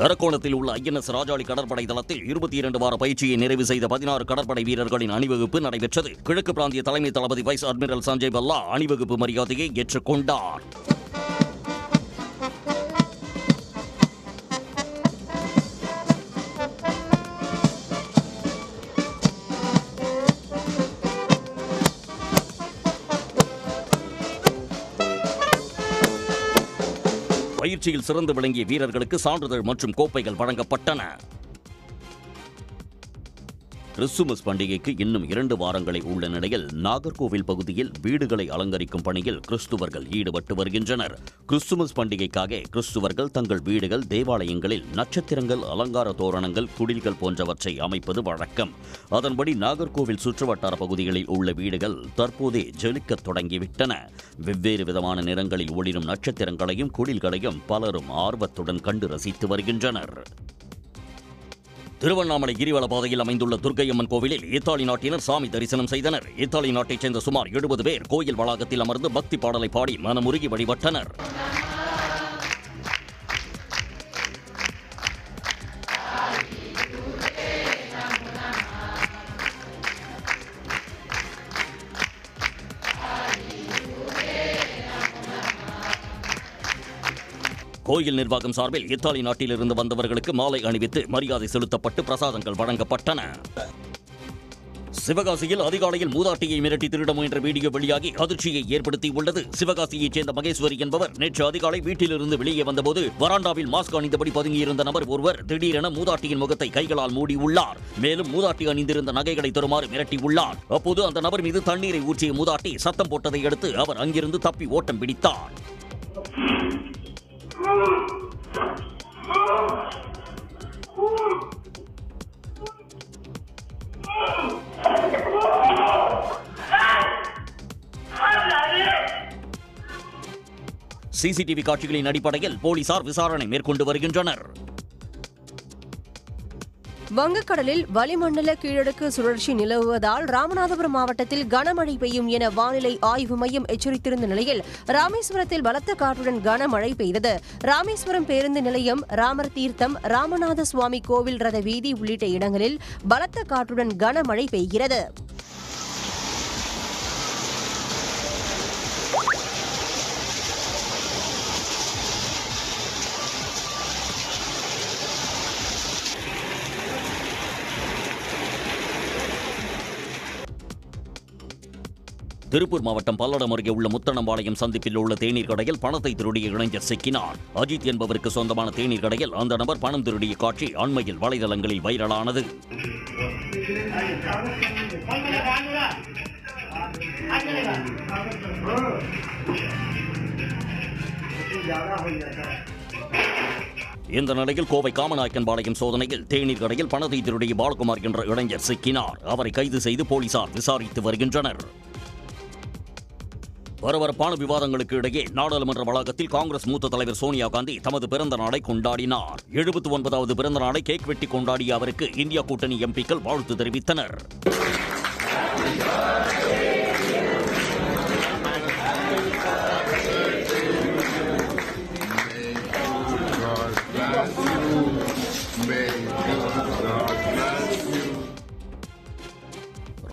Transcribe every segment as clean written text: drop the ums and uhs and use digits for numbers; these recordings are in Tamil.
அரக்கோணத்தில் உள்ள INS ராஜாளி கடற்படை தளத்தில் 22 வார பயிற்சியை நிறைவு செய்த 16 கடற்படை வீரர்களின் அணிவகுப்பு நடைபெற்றது. கிழக்கு பிராந்திய தலைமை தளபதி வைஸ் அட்மிரல் சஞ்சய் பல்லா அணிவகுப்பு மரியாதையை ஏற்றுக்கொண்டார். பயிற்சியில் சிறந்து விளங்கிய வீரர்களுக்கு சான்றிதழ் மற்றும் கோப்பைகள் வழங்கப்பட்டன. கிறிஸ்துமஸ் பண்டிகைக்கு இன்னும் 2 வாரங்களை உள்ள நிலையில் நாகர்கோவில் பகுதியில் வீடுகளை அலங்கரிக்கும் பணியில் கிறிஸ்துவர்கள் ஈடுபட்டு வருகின்றனர். கிறிஸ்துமஸ் பண்டிகைக்காக கிறிஸ்துவர்கள் தங்கள் வீடுகள், தேவாலயங்களில் நட்சத்திரங்கள், அலங்கார தோரணங்கள், குடில்கள் போன்றவற்றை அமைப்பது வழக்கம். அதன்படி நாகர்கோவில் சுற்றுவட்டார பகுதிகளில் உள்ள வீடுகள் தற்போதே ஜொலிக்கத் தொடங்கிவிட்டன. வெவ்வேறு விதமான நிறங்களில் ஒளிரும் நட்சத்திரங்களையும் குடில்களையும் பலரும் ஆர்வத்துடன் கண்டு ரசித்து வருகின்றனர். திருவண்ணாமலை கிரிவல பாதையில் அமைந்துள்ள துர்க்கையம்மன் கோவிலில் இத்தாலி நாட்டினர் சாமி தரிசனம் செய்தனர். இத்தாலி நாட்டைச் சேர்ந்த சுமார் 70 பேர் கோயில் வளாகத்தில் அமர்ந்து பக்தி பாடலை பாடி மனமுருகி வழிபட்டனர். கோயில் நிர்வாகம் சார்பில் இத்தாலி நாட்டிலிருந்து வந்தவர்களுக்கு மாலை அணிவித்து மரியாதை செலுத்தப்பட்டு பிரசாதங்கள் வழங்கப்பட்டன. சிவகாசியில் அதிகாலையில் மூதாட்டியை மிரட்டி திருட முயன்ற வீடியோ வெளியாகி அதிர்ச்சியை ஏற்படுத்தியுள்ளது. சிவகாசியைச் சேர்ந்த மகேஸ்வரி என்பவர் நேற்று அதிகாலை வீட்டிலிருந்து வெளியே வந்தபோது வராண்டாவில் மாஸ்க் அணிந்தபடி பதுங்கியிருந்த நபர் ஒருவர் திடீரென மூதாட்டியின் முகத்தை கைகளால் மூடியுள்ளார். மேலும் மூதாட்டி அணிந்திருந்த நகைகளை தருமாறு மிரட்டியுள்ளார். அப்போது அந்த நபர் மீது தண்ணீரை ஊற்றிய மூதாட்டி சத்தம் போட்டதை அடுத்து அவர் அங்கிருந்து தப்பி ஓட்டம் பிடித்தார். CCTV காட்சிகளின் அடிப்படையில் போலீசார் விசாரணை மேற்கொண்டு வருகின்றனர். வங்கக்கடலில் வளிமண்டல கீழடுக்கு சுழற்சி நிலவுவதால் ராமநாதபுரம் மாவட்டத்தில் கனமழை பெய்யும் என வானிலை ஆய்வு மையம் எச்சரித்திருந்த நிலையில் ராமேஸ்வரத்தில் பலத்த காற்றுடன் கனமழை பெய்தது. ராமேஸ்வரம் பேருந்து நிலையம், ராமர் தீர்த்தம், ராமநாத சுவாமி கோவில் ரத வீதி உள்ளிட்ட இடங்களில் பலத்த காற்றுடன் கனமழை பெய்கிறது. திருப்பூர் மாவட்டம் பல்லடம் அருகே உள்ள முத்தனம்பாளையம் சந்திப்பில் உள்ள தேநீர் கடையில் பணத்தை திருடிய இளைஞர் சிக்கினார். அஜித் என்பவருக்கு சொந்தமான தேநீர் கடையில் அந்த நபர் பணம் திருடிய காட்சி அண்மையில் வலைதளங்களில் வைரலானது. இந்த நிலையில் கோவை காமநாயக்கன்பாளையம் சோதனையில் தேநீர் கடையில் பணத்தை திருடிய பாலகுமார் என்ற இளைஞர் சிக்கினார். அவரை கைது செய்து போலீசார் விசாரித்து வருகின்றனர். பரபரப்பான விவாதங்களுக்கு இடையே நாடாளுமன்ற வளாகத்தில் காங்கிரஸ் மூத்த தலைவர் சோனியா காந்தி தமது பிறந்த நாளை கொண்டாடினார். 79வது பிறந்த நாளை கேக் வெட்டி கொண்டாடிய அவருக்கு இந்தியா கூட்டணி எம்பிக்கள் வாழ்த்து தெரிவித்தனர்.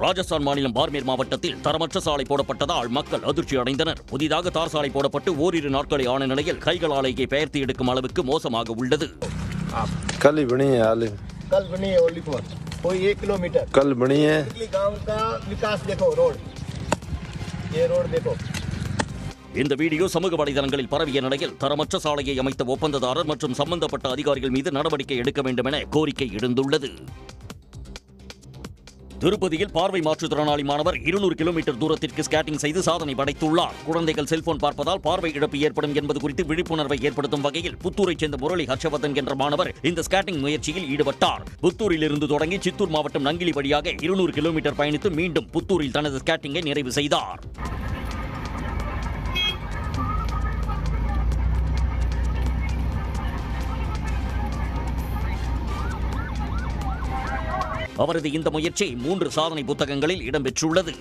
ராஜஸ்தான் மாநிலம் பார்மேர் மாவட்டத்தில் தரமற்ற சாலை போடப்பட்டதால் மக்கள் அதிர்ச்சி அடைந்தனர். புதிதாக தார் சாலை போடப்பட்டு ஓரிரு நாட்களை ஆன நிலையில் கைகளாலேயே பெயர்த்து எடுக்கும் அளவுக்கு மோசமாக உள்ளது. இந்த வீடியோ சமூக வலைதளங்களில் பரவிய நிலையில் தரமற்ற சாலையை அமைத்த ஒப்பந்ததாரர் மற்றும் சம்பந்தப்பட்ட அதிகாரிகள் மீது நடவடிக்கை எடுக்க வேண்டும் என கோரிக்கை எழுந்துள்ளது. திருப்பதியில் பார்வை மாற்றுத்திறனாளி மாணவர் 200 கிலோமீட்டர் தூரத்திற்கு ஸ்கேட்டிங் செய்து சாதனை படைத்துள்ளார். குழந்தைகள் செல்போன் பார்ப்பதால் பார்வை இழப்பு ஏற்படும் என்பது குறித்து விழிப்புணர்வை ஏற்படுத்தும் வகையில் புத்தூரைச் சேர்ந்த முரளி ஹர்ஷவர்தன் என்ற மாணவர் இந்த ஸ்கேட்டிங் முயற்சியில் ஈடுபட்டார். புத்தூரில் இருந்து தொடங்கி சித்தூர் மாவட்டம் நங்கிலி வழியாக 200 கிலோமீட்டர் பயணித்து மீண்டும் புத்தூரில் தனது ஸ்கேட்டிங்கை நிறைவு செய்தார். அவரது இந்த முயற்சி 3 சாதனை புத்தகங்களில் இடம்பெற்றுள்ளது.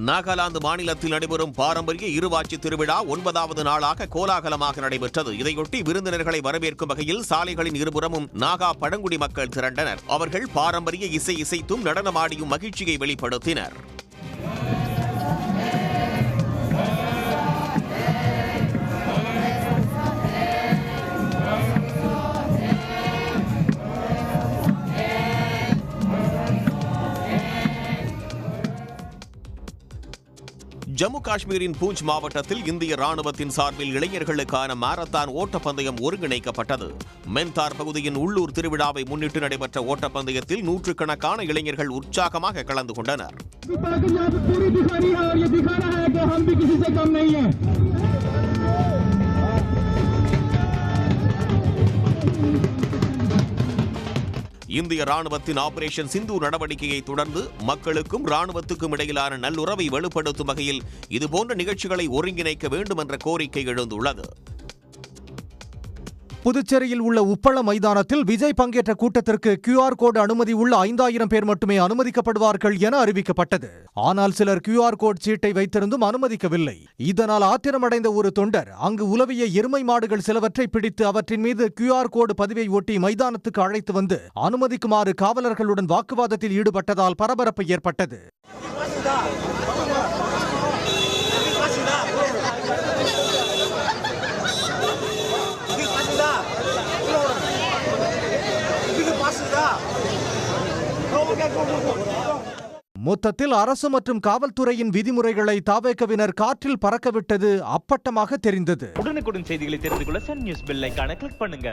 நாகாலாந்து மாநிலத்தில் நடைபெறும் பாரம்பரிய இருவாட்சி திருவிழா 9வது நாளாக கோலாகலமாக நடைபெற்றது. இதையொட்டி விருந்தினர்களை வரவேற்கும் வகையில் சாலைகளின் இருபுறமும் நாகா பழங்குடி மக்கள் திரண்டனர். அவர்கள் பாரம்பரிய இசை இசைத்தும் நடனமாடியும் மகிழ்ச்சியை வெளிப்படுத்தினர். ஜம்மு காஷ்மீரின் பூஞ்ச் மாவட்டத்தில் இந்திய ராணுவத்தின் சார்பில் இளைஞர்களுக்கான மாரத்தான் ஓட்டப்பந்தயம் ஒருங்கிணைக்கப்பட்டது. மென்தார் பகுதியின் உள்ளூர் திருவிழாவை முன்னிட்டு நடைபெற்ற ஓட்டப்பந்தயத்தில் நூற்றுக்கணக்கான இளைஞர்கள் உற்சாகமாக கலந்து கொண்டனர். இந்திய ராணுவத்தின் ஆபரேஷன் சிந்து நடவடிக்கையை தொடர்ந்து மக்களுக்கும் ராணுவத்துக்கும் இடையிலான நல்லுறவை வலுப்படுத்தும் வகையில் இதுபோன்ற நிகழ்ச்சிகளை ஒருங்கிணைக்க வேண்டும் என்ற கோரிக்கை எழுந்துள்ளது. புதுச்சேரியில் உள்ள உப்பள மைதானத்தில் விஜய் பங்கேற்ற கூட்டத்திற்கு QR கோடு அனுமதி உள்ள 5000 பேர் மட்டுமே அனுமதிக்கப்படுவார்கள் என அறிவிக்கப்பட்டது. ஆனால் சிலர் QR கோட் சீட்டை வைத்திருந்தும் அனுமதிக்கவில்லை. இதனால் ஆத்திரமடைந்த ஒரு தொண்டர் அங்கு உலவிய எருமை மாடுகள் சிலவற்றை பிடித்து அவற்றின் மீது QR கோடு பதிவை ஒட்டி மைதானத்துக்கு அழைத்து வந்து அனுமதிக்குமாறு காவலர்களுடன் வாக்குவாதத்தில் ஈடுபட்டதால் பரபரப்பு ஏற்பட்டது. மொத்தத்தில் அரசு மற்றும் காவல்துறையின் விதிமுறைகளை தாவேகவினர் காற்றில் பறக்கவிட்டது அப்பட்டமாக தெரிந்தது. உடனுக்குடன் செய்திகளை தெரிந்து கொள்ள சன் நியூஸ் பெல் ஐகானை கிளிக் பண்ணுங்க.